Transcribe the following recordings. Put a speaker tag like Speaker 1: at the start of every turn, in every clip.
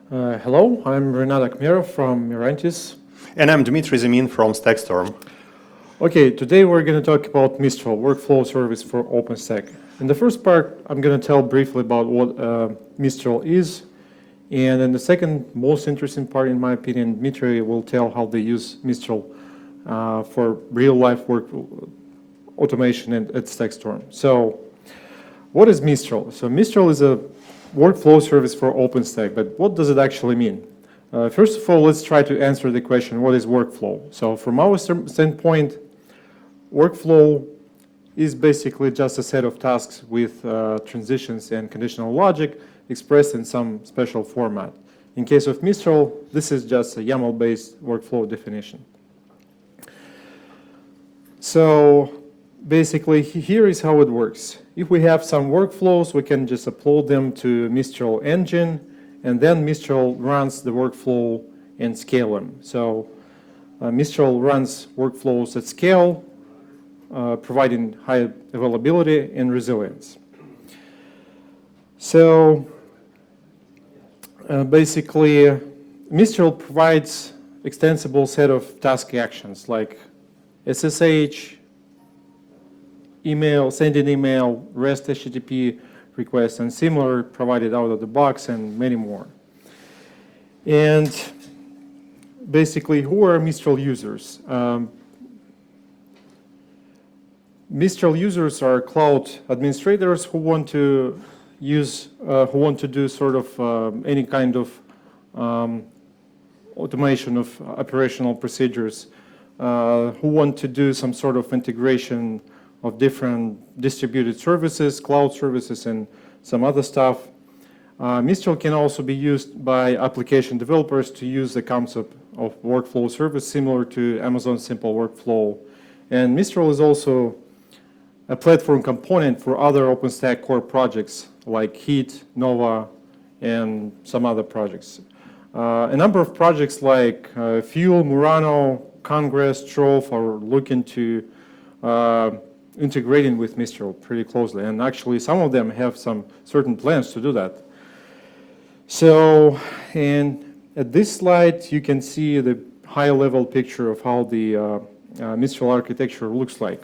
Speaker 1: Hello, I'm Renat Akhremov from Mirantis.
Speaker 2: And I'm Dmitri Zimine from Stackstorm.
Speaker 1: Okay, today we're going to talk about Mistral, workflow service for OpenStack. In the first part, I'm going to tell briefly about what Mistral is. And in the second most interesting part, in my opinion, Dmitri will tell how they use Mistral for real-life work automation at Stackstorm. So what is Mistral? So Mistral is a workflow service for OpenStack, but what does it actually mean? First of all, let's try to answer the question, what is workflow? So from our standpoint, workflow is basically just a set of tasks with transitions and conditional logic expressed in some special format. In case of Mistral, this is just a YAML-based workflow definition. So basically, here is how it works. If we have some workflows, we can just upload them to Mistral engine, and then Mistral runs the workflow and scale them. So Mistral runs workflows at scale, providing high availability and resilience. So basically, Mistral provides extensible set of task actions like SSH, email, sending email, REST HTTP requests, and similar provided out of the box, and many more. And basically, who are Mistral users? Mistral users are cloud administrators who want to use, who want to do sort of any kind of automation of operational procedures, who want to do some sort of integration of different distributed services, cloud services, and some other stuff. Mistral can also be used by application developers to use the concept of workflow service similar to Amazon Simple Workflow. And Mistral is also a platform component for other OpenStack core projects like Heat, Nova, and some other projects. A number of projects like Fuel, Murano, Congress, Trove are looking to integrating with Mistral pretty closely, and actually some of them have some certain plans to do that. So, and at this slide you can see the high-level picture of how the Mistral architecture looks like.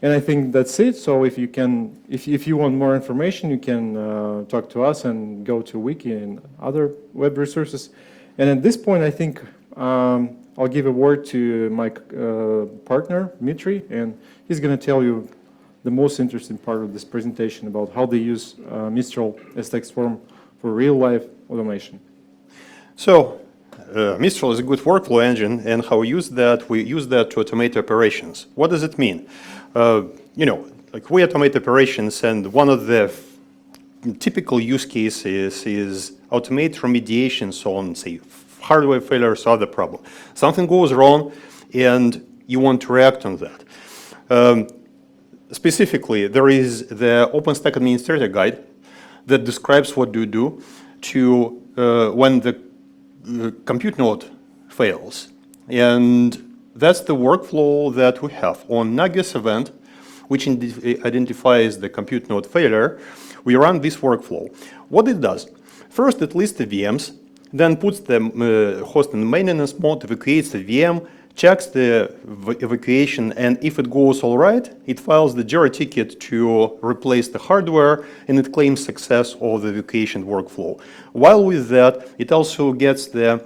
Speaker 1: And I think that's it. So if you can, if you want more information, you can talk to us and go to Wiki and other web resources. And at this point, I think I'll give a word to my partner, Dmitri, and he's going to tell you the most interesting part of this presentation about how they use Mistral as Stackstorm for real-life automation.
Speaker 2: So, Mistral is a good workflow engine, and how we use that to automate operations. What does it mean? Like we automate operations, and one of the typical use cases is automate remediations on, say, hardware failures or other problem. Something goes wrong, and you want to react on that. Specifically, there is the OpenStack Administrator Guide that describes what you do to when the compute node fails. And that's the workflow that we have. On Nagios event, which identifies the compute node failure, we run this workflow. What it does, first it lists the VMs, then puts the host in maintenance mode, evacuates the VM, checks the evacuation, and if it goes all right, it files the JIRA ticket to replace the hardware, and it claims success of the evacuation workflow. While with that, it also gets the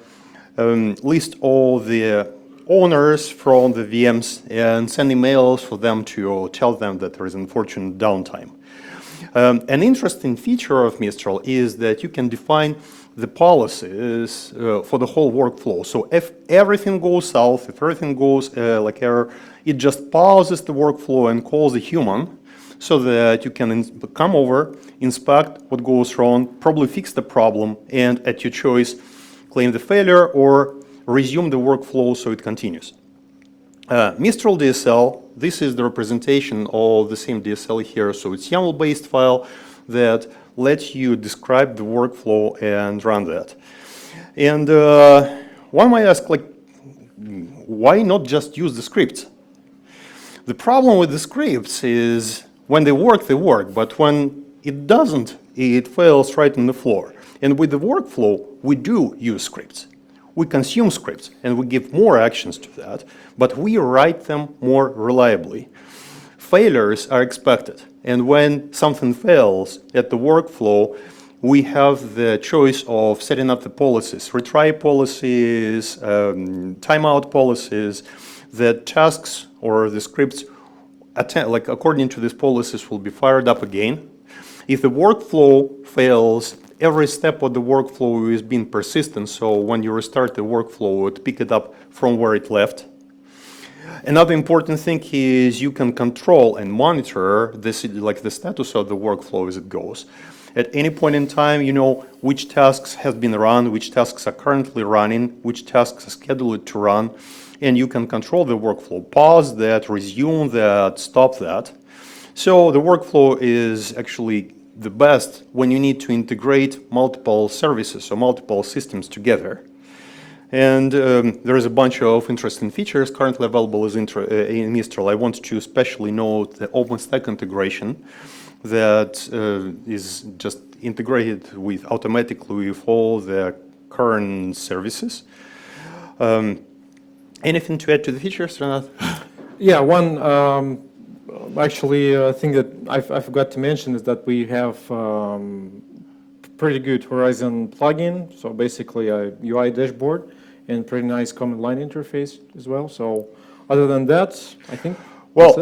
Speaker 2: list all the owners from the VMs and send emails for them to tell them that there is unfortunate downtime. An interesting feature of Mistral is that you can define the policies for the whole workflow. So if everything goes south, if everything goes like error, it just pauses the workflow and calls a human so that you can come over, inspect what goes wrong, probably fix the problem, and at your choice, claim the failure or resume the workflow so it continues. Mistral DSL, this is the representation of the same DSL here. So it's YAML-based file that lets you describe the workflow and run that. And one might ask, like, why not just use the scripts? The problem with the scripts is when they work, but when it doesn't, it fails right on the floor. And with the workflow, we do use scripts. We consume scripts, and we give more actions to that, but we write them more reliably. Failures are expected, and when something fails at the workflow, we have the choice of setting up the policies, retry policies, timeout policies, that tasks or the scripts according to these policies will be fired up again. If the workflow fails, every step of the workflow is being persistent, so when you restart the workflow, it pick it up from where it left. Another important thing is you can control and monitor this, like the status of the workflow as it goes. At any point in time, you know which tasks have been run, which tasks are currently running, which tasks are scheduled to run, and you can control the workflow, pause that, resume that, stop that. So the workflow is actually the best when you need to integrate multiple services or multiple systems together. And there is a bunch of interesting features currently available in Mistral. I want to especially note the OpenStack integration that is just integrated with automatically with all the current services. Anything to add to the features, Renat?
Speaker 1: Yeah, one actually thing that I forgot to mention is that we have pretty good Horizon plugin. So basically a UI dashboard and pretty nice command line interface as well. So other than that, I think.
Speaker 2: Well,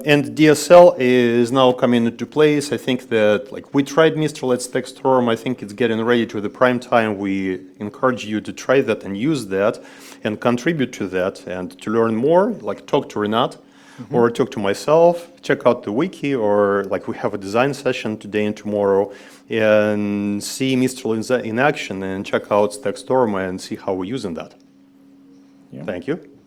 Speaker 2: and DSL is now coming into place. I think that we tried Mistral at Stack Storm. I think it's getting ready to the prime time. We encourage you to try that and use that and contribute to that. And to learn more, talk to Renat or talk to myself, check out the wiki, or we have a design session today and tomorrow, and see Mistral in action and check out Stack Storm and see how we're using that.
Speaker 1: Yeah.
Speaker 2: Thank you.